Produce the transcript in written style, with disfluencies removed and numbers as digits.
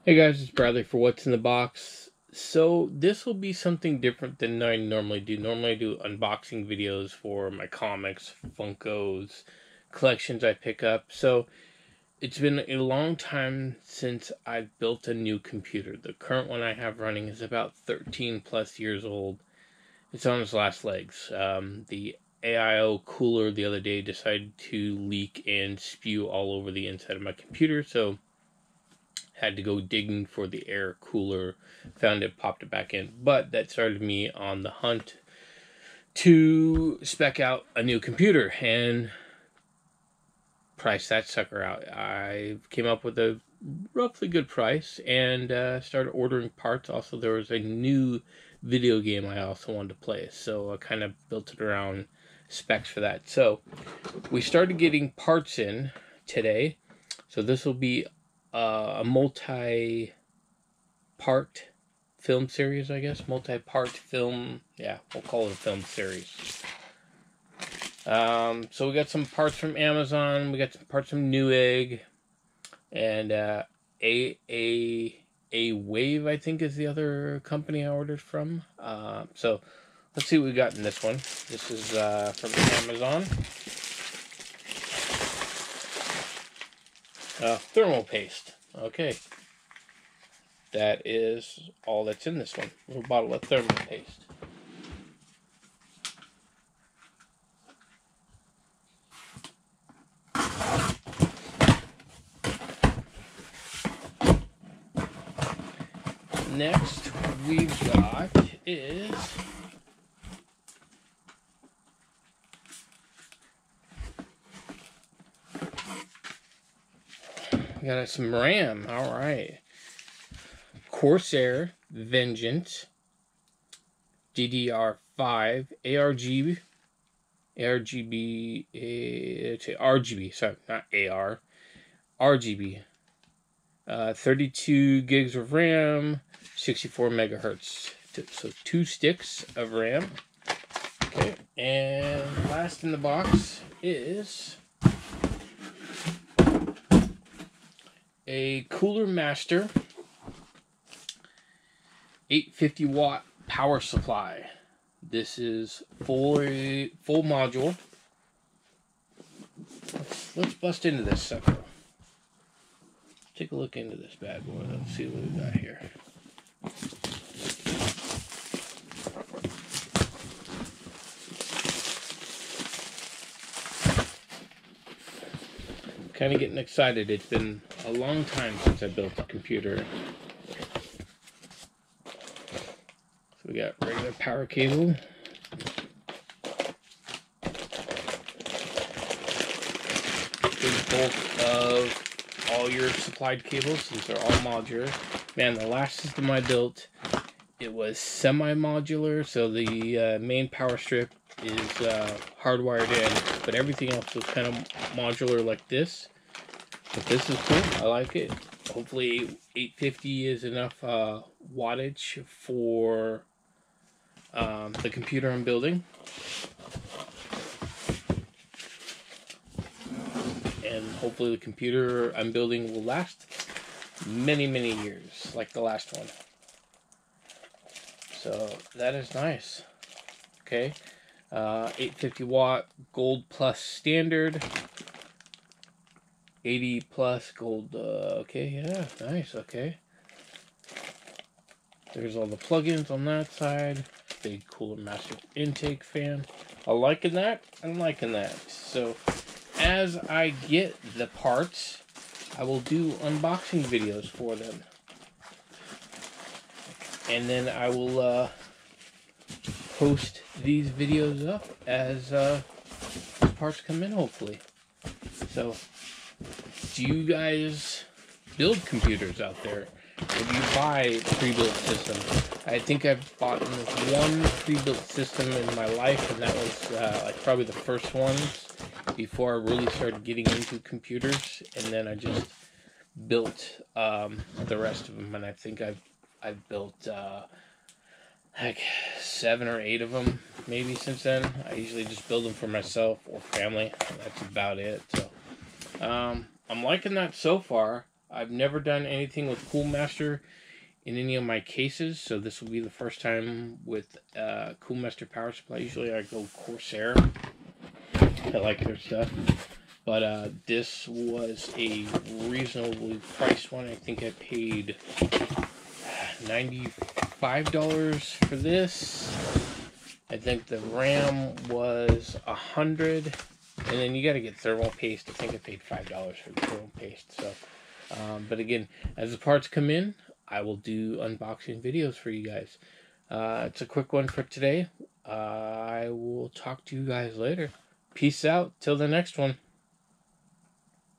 Hey guys, it's Bradley for What's in the Box. So this will be something different than I normally do. Normally I do unboxing videos for my comics, Funkos, collections I pick up. So it's been a long time since I've built a new computer. The current one I have running is about 13 plus years old. It's on its last legs. The AIO cooler the other day decided to leak and spew all over the inside of my computer, so had to go digging for the air cooler, found it, popped it back in. But that started me on the hunt to spec out a new computer and price that sucker out. I came up with a roughly good price and started ordering parts. Also, there was a new video game I also wanted to play, so I kind of built it around specs for that. So we started getting parts in today. So this will be a multi-part film series, I guess. Multi-part film. Yeah, we'll call it a film series. So we got some parts from Amazon. We got some parts from Newegg, and a Wave, I think, is the other company I ordered from. So let's see what we got in this one. This is from Amazon. Thermal paste. Okay. That is all that's in this one. A little bottle of thermal paste. Next we've got is we got some RAM. All right. Corsair Vengeance DDR5 RGB, sorry, not AR, RGB. 32 gigs of RAM, 64 megahertz. So 2 sticks of RAM. Okay, and last in the box is a Cooler Master 850 watt power supply. This is full module. Let's bust into this sucker. Take a look into this bad boy. Let's see what we got here. Kind of getting excited. It's been a long time since I built a computer. So we got regular power cable. Big bulk of all your supplied cables. These are all modular. Man, the last system I built, it was semi-modular, so the main power strip is hardwired in, but everything else was kind of modular like this. But this is cool. I like it. Hopefully 850 is enough wattage for the computer I'm building. And hopefully the computer I'm building will last many, many years, like the last one. So that is nice. Okay. 850 watt gold plus standard. 80 plus gold. Okay, yeah, nice. Okay. There's all the plugins on that side. Big Cooler Master intake fan. I'm liking that. I'm liking that. So as I get the parts, I will do unboxing videos for them. And then I will post these videos up as parts come in, hopefully. So, do you guys build computers out there? Or do you buy pre-built systems? I think I've bought one pre-built system in my life, and that was like probably the first ones before I really started getting into computers, and then I just built the rest of them, and I think I've built like 7 or 8 of them maybe since then. I usually just build them for myself or family, and that's about it. So I'm liking that so far. I've never done anything with Coolmaster in any of my cases, so this will be the first time with Coolmaster power supply. Usually I go Corsair. I like their stuff. But this was a reasonably priced one. I think I paid $95 for this. I think the RAM was $100, and then you got to get thermal paste. I think I paid $5 for the thermal paste. So, but again, as the parts come in, I will do unboxing videos for you guys. It's a quick one for today. I will talk to you guys later. Peace out. Till the next one.